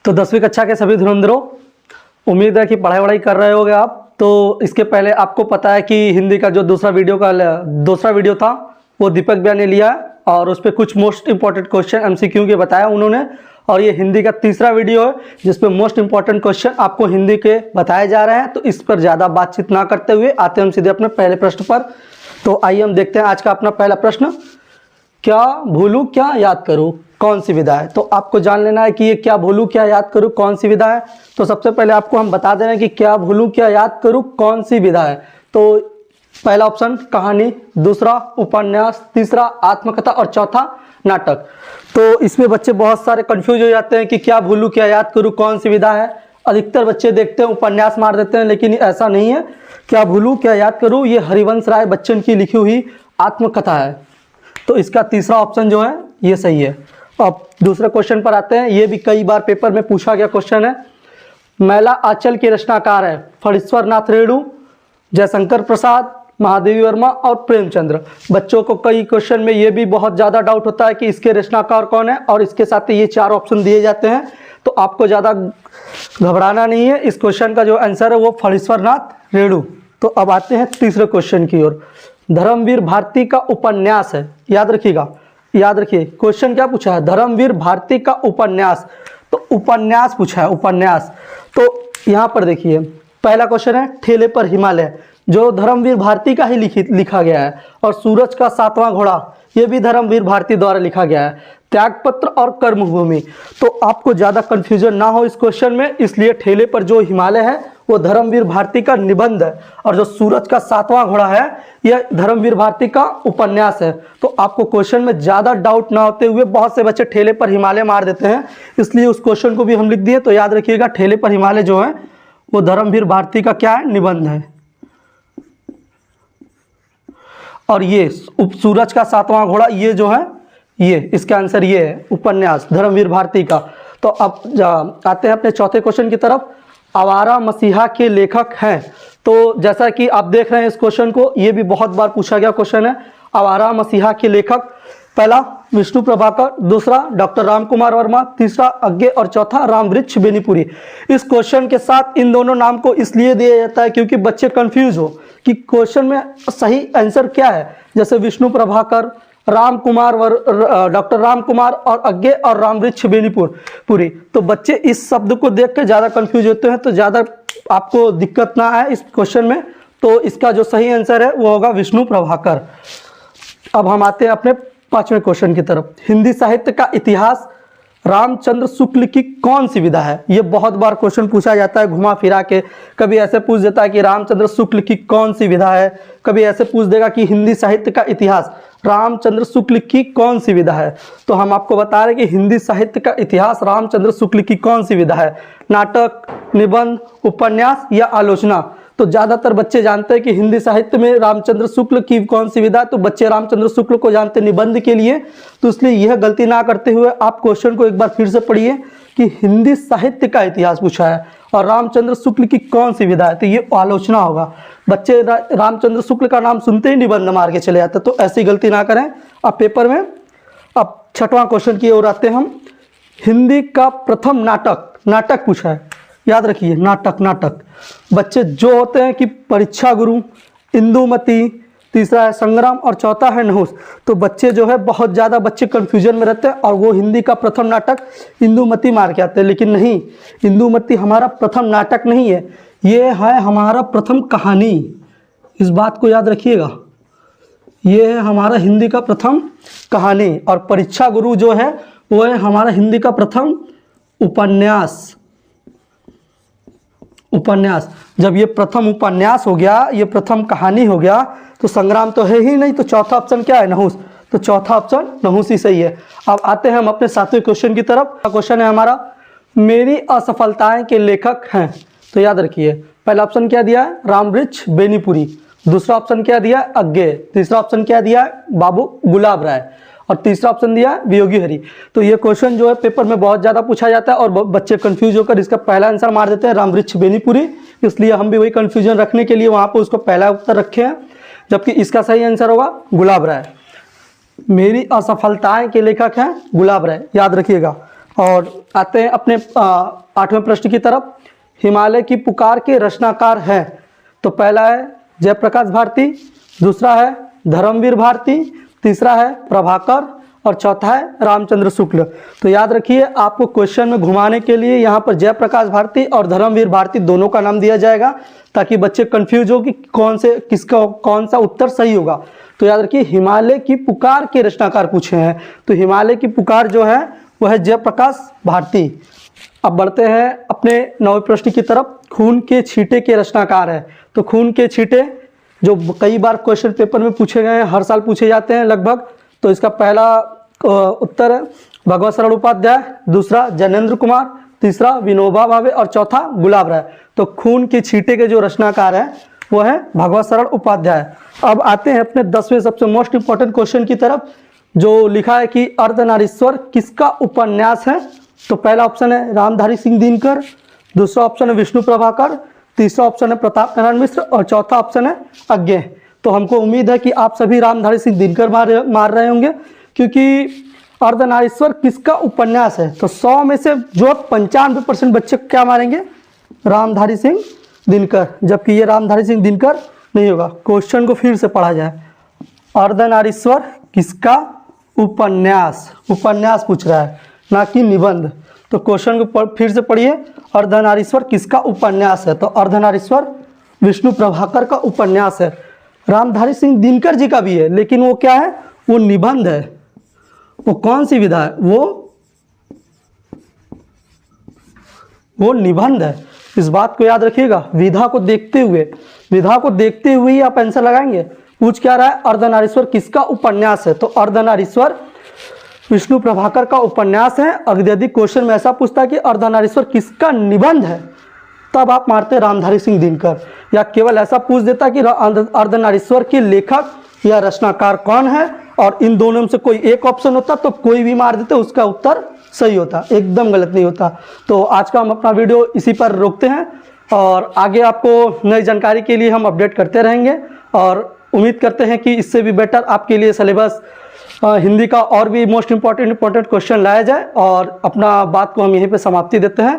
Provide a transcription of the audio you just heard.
तो 10वीं कक्षा के सभी धुरंधरों, उम्मीद है कि पढ़ाई वढ़ाई कर रहे होगे आप। तो इसके पहले आपको पता है कि हिंदी का जो दूसरा वीडियो था वो दीपक भैया ने लिया है और उस पर कुछ मोस्ट इंपॉर्टेंट क्वेश्चन एमसीक्यू के बताया उन्होंने। और ये हिंदी का तीसरा वीडियो है जिसपे मोस्ट इंपॉर्टेंट क्वेश्चन आपको हिंदी के बताए जा रहे हैं। तो इस पर ज़्यादा बातचीत ना करते हुए आते हम सीधे अपने पहले प्रश्न पर। तो आइए हम देखते हैं आज का अपना पहला प्रश्न। क्या भूलूं क्या याद करूं, कौन सी विधा है? तो आपको जान लेना है कि ये क्या भूलूं क्या याद करूं कौन सी विधा है। तो सबसे पहले आपको हम बता दे रहे हैं कि क्या भूलूं क्या याद करूं कौन सी विधा है। तो पहला ऑप्शन कहानी, दूसरा उपन्यास, तीसरा आत्मकथा और चौथा नाटक। तो इसमें बच्चे बहुत सारे कंफ्यूज हो जाते हैं कि क्या भूलूं क्या याद करूं कौन सी विधा है। अधिकतर बच्चे देखते हैं उपन्यास मार देते हैं, लेकिन ऐसा नहीं है। क्या भूलूं क्या याद करूं ये हरिवंश राय बच्चन की लिखी हुई आत्मकथा है। तो इसका तीसरा ऑप्शन जो है ये सही है। अब दूसरे क्वेश्चन पर आते हैं। ये भी कई बार पेपर में पूछा गया क्वेश्चन है। मैला आंचल के रचनाकार है फणीश्वर नाथ रेणु, जयशंकर प्रसाद, महादेवी वर्मा और प्रेमचंद्र। बच्चों को कई क्वेश्चन में ये भी बहुत ज़्यादा डाउट होता है कि इसके रचनाकार कौन है, और इसके साथ ही ये 4 ऑप्शन दिए जाते हैं। तो आपको ज़्यादा घबराना नहीं है। इस क्वेश्चन का जो आंसर है वो फणीश्वर नाथ रेणु। तो अब आते हैं तीसरे क्वेश्चन की ओर। धर्मवीर भारती का उपन्यास है, याद रखिएगा, याद रखिए क्वेश्चन क्या पूछा है, धर्मवीर भारती का उपन्यास। तो उपन्यास पूछा है, उपन्यास। तो यहाँ पर देखिए पहला क्वेश्चन है ठेले पर हिमालय, जो धर्मवीर भारती का ही लिखा गया है। और सूरज का 7वां घोड़ा ये भी धर्मवीर भारती द्वारा लिखा गया है। त्यागपत्र और कर्मभूमि, तो आपको ज़्यादा कंफ्यूजन ना हो इस क्वेश्चन में, इसलिए ठेले पर जो हिमालय है वो धर्मवीर भारती का निबंध है, और जो सूरज का 7वां घोड़ा है यह धर्मवीर भारती का उपन्यास है। तो आपको क्वेश्चन में ज़्यादा डाउट ना होते हुए, बहुत से बच्चे ठेले पर हिमालय मार देते हैं, इसलिए उस क्वेश्चन को भी हम लिख दिए। तो याद रखिएगा ठेले पर हिमालय जो है वो धर्मवीर भारती का क्या है, निबंध है। और ये सूरज का 7वां घोड़ा ये जो है ये इसका आंसर ये है, उपन्यास धर्मवीर भारती का। तो अब आते हैं अपने चौथे क्वेश्चन की तरफ। आवारा मसीहा के लेखक हैं। तो जैसा कि आप देख रहे हैं इस क्वेश्चन को, ये भी बहुत बार पूछा गया क्वेश्चन है। आवारा मसीहा के लेखक, पहला विष्णु प्रभाकर, दूसरा डॉक्टर राम कुमार वर्मा, तीसरा अज्ञे और चौथा रामवृक्ष बेनीपुरी। इस क्वेश्चन के साथ इन दोनों नाम को इसलिए दिया जाता है क्योंकि बच्चे कंफ्यूज हो कि क्वेश्चन में सही आंसर क्या है। जैसे विष्णु प्रभाकर, राम कुमार डॉक्टर राम कुमार और अज्ञे और रामवृक्ष बेनीपुरी। तो बच्चे इस शब्द को देख के ज़्यादा कंफ्यूज होते हैं। तो ज़्यादा आपको दिक्कत ना आए इस क्वेश्चन में। तो इसका जो सही आंसर है वो होगा विष्णु प्रभाकर। अब हम आते हैं अपने 5वें क्वेश्चन की तरफ। हिंदी साहित्य का इतिहास रामचंद्र शुक्ल की कौन सी विधा है? ये बहुत बार क्वेश्चन पूछा जाता है घुमा फिरा के। कभी ऐसे पूछ देता है कि रामचंद्र शुक्ल की कौन सी विधा है, कभी ऐसे पूछ देगा कि हिंदी साहित्य का इतिहास रामचंद्र शुक्ल की कौन सी विधा है। तो हम आपको बता रहे हैं कि हिंदी साहित्य का इतिहास रामचंद्र शुक्ल की कौन सी विधा है, नाटक, निबंध, उपन्यास या आलोचना। तो ज़्यादातर बच्चे जानते हैं कि हिंदी साहित्य में रामचंद्र शुक्ल की कौन सी विधा है, तो बच्चे रामचंद्र शुक्ल को जानते निबंध के लिए। तो इसलिए यह गलती ना करते हुए आप क्वेश्चन को एक बार फिर से पढ़िए कि हिंदी साहित्य का इतिहास पूछा है और रामचंद्र शुक्ल की कौन सी विधा है, तो ये आलोचना होगा। बच्चे रामचंद्र शुक्ल का नाम सुनते ही निबंध मार के चले जाते, तो ऐसी गलती ना करें अब पेपर में। अब 6वां क्वेश्चन की ओर आते हैं हम। हिंदी का प्रथम नाटक पूछा है, याद रखिए नाटक। बच्चे जो होते हैं कि परीक्षा गुरु, इंदुमती, तीसरा है संग्राम और चौथा है नहुस। तो बच्चे जो है बहुत ज़्यादा बच्चे कन्फ्यूजन में रहते हैं और वो हिंदी का प्रथम नाटक इंदुमती मार के आते हैं। लेकिन नहीं, इंदुमती हमारा प्रथम नाटक नहीं है, ये है हमारा प्रथम कहानी। इस बात को याद रखिएगा, ये है हमारा हिंदी का प्रथम कहानी। और परीक्षा गुरु जो है वो है हमारा हिंदी का प्रथम उपन्यास। जब ये प्रथम उपन्यास हो गया, ये प्रथम कहानी हो गया, तो संग्राम तो है ही नहीं। तो चौथा ऑप्शन क्या है, नहुस। तो चौथा ऑप्शन नहुस ही सही है। अब आते हैं हम अपने 7वें क्वेश्चन की तरफ। क्वेश्चन है हमारा, मेरी असफलताएं के लेखक हैं। तो याद रखिए पहला ऑप्शन क्या दिया है, रामवृक्ष बेनीपुरी। दूसरा ऑप्शन क्या दिया है, अज्ञे। तीसरा ऑप्शन क्या दिया है, बाबू गुलाब राय। और तीसरा ऑप्शन दिया है वियोगी हरि। तो ये क्वेश्चन जो है पेपर में बहुत ज़्यादा पूछा जाता है और बच्चे कंफ्यूज होकर इसका पहला आंसर मार देते हैं रामवृक्ष बेनीपुरी। इसलिए हम भी वही कंफ्यूजन रखने के लिए वहाँ पर उसको पहला उत्तर रखे हैं, जबकि इसका सही आंसर होगा गुलाब राय। मेरी असफलताएं के लेखक हैं गुलाब राय, याद रखिएगा। और आते हैं अपने 8वें प्रश्न की तरफ। हिमालय की पुकार के रचनाकार हैं। तो पहला है जयप्रकाश भारती, दूसरा है धर्मवीर भारती, तीसरा है प्रभाकर और चौथा है रामचंद्र शुक्ल। तो याद रखिए, आपको क्वेश्चन में घुमाने के लिए यहाँ पर जयप्रकाश भारती और धर्मवीर भारती दोनों का नाम दिया जाएगा, ताकि बच्चे कंफ्यूज हो कि कौन सा उत्तर सही होगा। तो याद रखिए, हिमालय की पुकार के रचनाकार पूछे हैं, तो हिमालय की पुकार जो है वह है जयप्रकाश भारती। अब बढ़ते हैं अपने 9वें प्रश्न की तरफ। खून के छींटे के रचनाकार है। तो खून के छींटे जो कई बार क्वेश्चन पेपर में पूछे गए हैं, हर साल पूछे जाते हैं लगभग। तो इसका पहला उत्तर है भगवत सरल उपाध्याय, दूसरा जैनेन्द्र कुमार, तीसरा विनोबा भावे और चौथा गुलाब राय। तो खून के छींटे के जो रचनाकार है वो है भगवत सरल उपाध्याय। अब आते हैं अपने 10वें सबसे मोस्ट इंपॉर्टेंट क्वेश्चन की तरफ, जो लिखा है कि अर्धनारीश्वर किसका उपन्यास है। तो पहला ऑप्शन है रामधारी सिंह दिनकर, दूसरा ऑप्शन है विष्णु प्रभाकर, तीसरा ऑप्शन है प्रताप नारायण मिश्र और चौथा ऑप्शन है अज्ञे। तो हमको उम्मीद है कि आप सभी रामधारी सिंह दिनकर मार रहे होंगे, क्योंकि अर्धनारीश्वर किसका उपन्यास है। तो 100 में से जो 95% बच्चे क्या मारेंगे, रामधारी सिंह दिनकर, जबकि ये रामधारी सिंह दिनकर नहीं होगा। क्वेश्चन को फिर से पढ़ा जाए, अर्धनारीश्वर किसका उपन्यास पूछ रहा है, ना कि निबंध। तो क्वेश्चन को फिर से पढ़िए, अर्धनारीश्वर किसका उपन्यास है। तो अर्धनारीश्वर विष्णु प्रभाकर का उपन्यास है। रामधारी सिंह दिनकर जी का भी है, लेकिन वो क्या है, वो निबंध है। वो कौन सी विधा है, वो निबंध है। इस बात को याद रखिएगा, विधा को देखते हुए ही आप आंसर लगाएंगे। पूछ क्या रहा है, अर्धनारीश्वर किसका उपन्यास है। तो अर्धनारीश्वर विष्णु प्रभाकर का उपन्यास है। अगर यदि क्वेश्चन में ऐसा पूछता है कि अर्धनारीश्वर किसका निबंध है, तब आप मारते रामधारी सिंह दिनकर। या केवल ऐसा पूछ देता कि अर्धनारीश्वर के लेखक या रचनाकार कौन है, और इन दोनों में से कोई एक ऑप्शन होता तो कोई भी मार देते, उसका उत्तर सही होता, एकदम गलत नहीं होता। तो आज का हम अपना वीडियो इसी पर रोकते हैं, और आगे आपको नई जानकारी के लिए हम अपडेट करते रहेंगे, और उम्मीद करते हैं कि इससे भी बेटर आपके लिए सिलेबस हिंदी का और भी मोस्ट इंपॉर्टेंट क्वेश्चन लाया जाए। और अपना बात को हम यहीं पे समाप्ति देते हैं।